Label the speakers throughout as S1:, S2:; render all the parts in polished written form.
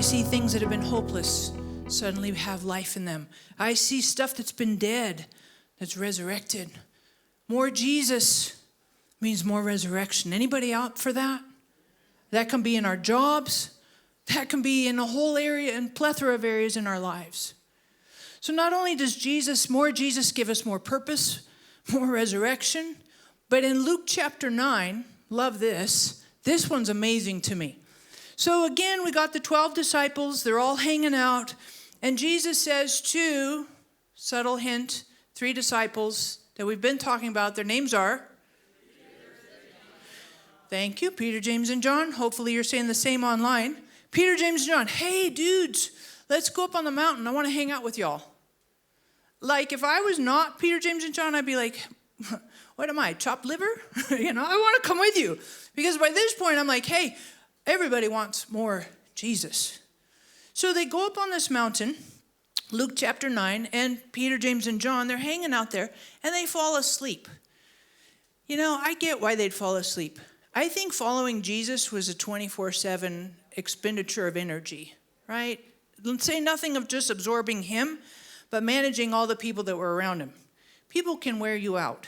S1: see things that have been hopeless suddenly have life in them. I see stuff that's been dead that's resurrected. More Jesus means more resurrection. Anybody out for that? That can be in our jobs. That can be in a whole area and plethora of areas in our lives. So not only does more Jesus give us more purpose, more resurrection, but in Luke chapter 9, love this. This one's amazing to me. So again, we got the 12 disciples. They're all hanging out. And Jesus says to, subtle hint, 3 disciples that we've been talking about. Their names are? Thank you, Peter, James, and John. Hopefully you're saying the same online. Peter, James, and John. Hey, dudes, let's go up on the mountain. I want to hang out with y'all. Like, if I was not Peter, James, and John, I'd be like, what am I, chopped liver? I want to come with you. Because by this point, I'm like, hey, everybody wants more Jesus. So they go up on this mountain, Luke chapter 9, and Peter, James, and John, they're hanging out there, and they fall asleep. I get why they'd fall asleep. I think following Jesus was a 24/7 expenditure of energy, right? Let's say nothing of just absorbing him, but managing all the people that were around him. People can wear you out,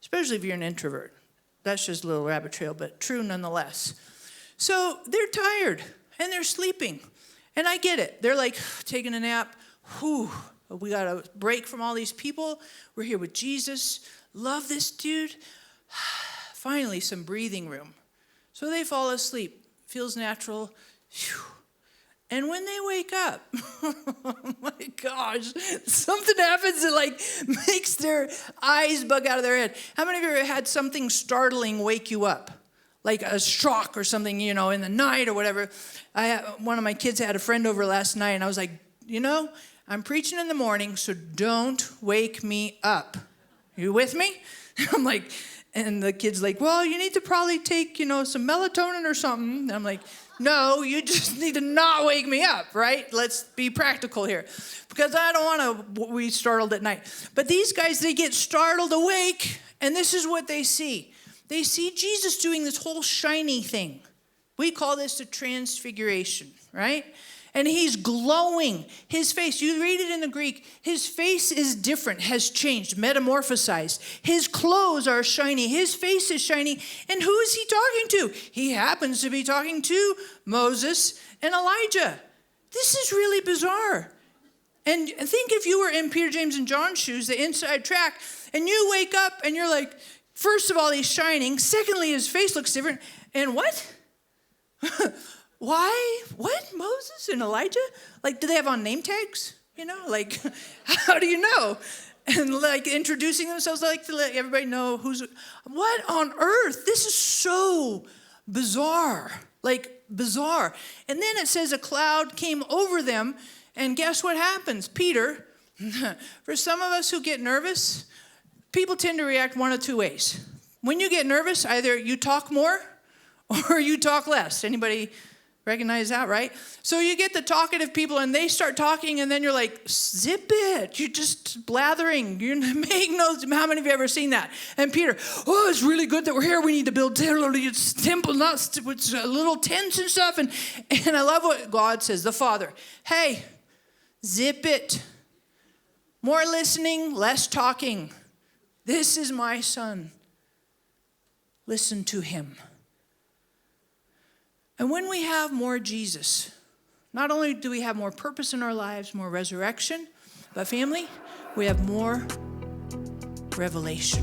S1: especially if you're an introvert. That's just a little rabbit trail, but true nonetheless. So they're tired, and they're sleeping. And I get it. They're like taking a nap. Whew, we got a break from all these people. We're here with Jesus. Love this dude. Finally, some breathing room. So they fall asleep. Feels natural. Whew. And when they wake up, oh my gosh, something happens that makes their eyes bug out of their head. How many of you ever had something startling wake you up? Like a shock or something, in the night or whatever. One of my kids had a friend over last night, and I was like, I'm preaching in the morning, so don't wake me up. You with me? I'm like, and the kid's like, well, you need to probably take, some melatonin or something. And I'm like, no, you just need to not wake me up, right? Let's be practical here. Because I don't want to be startled at night. But these guys, they get startled awake, and this is what they see. They see Jesus doing this whole shiny thing. We call this the transfiguration, right? And he's glowing. His face, you read it in the Greek, his face is different, has changed, metamorphosized. His clothes are shiny. His face is shiny. And who is he talking to? He happens to be talking to Moses and Elijah. This is really bizarre. And think if you were in Peter, James, and John's shoes, the inside track, and you wake up and you're like, first of all, he's shining. Secondly, his face looks different. And what? Why? What? Moses and Elijah? Do they have on name tags? How do you know? And introducing themselves to let everybody know what on earth? This is so bizarre. Bizarre. And then it says a cloud came over them, and guess what happens? Peter, for some of us who get nervous, people tend to react one of 2 ways. When you get nervous, either you talk more or you talk less. Anybody recognize that, right? So you get the talkative people, and they start talking, and then you're like, zip it. You're just blathering. You make notes. How many of you ever seen that? And Peter, it's really good that we're here. We need to build temple, not with little tents and stuff. And I love what God says, the Father. Hey, zip it. More listening, less talking. This is my son. Listen to him. And when we have more Jesus, not only do we have more purpose in our lives, more resurrection, but family, we have more revelation.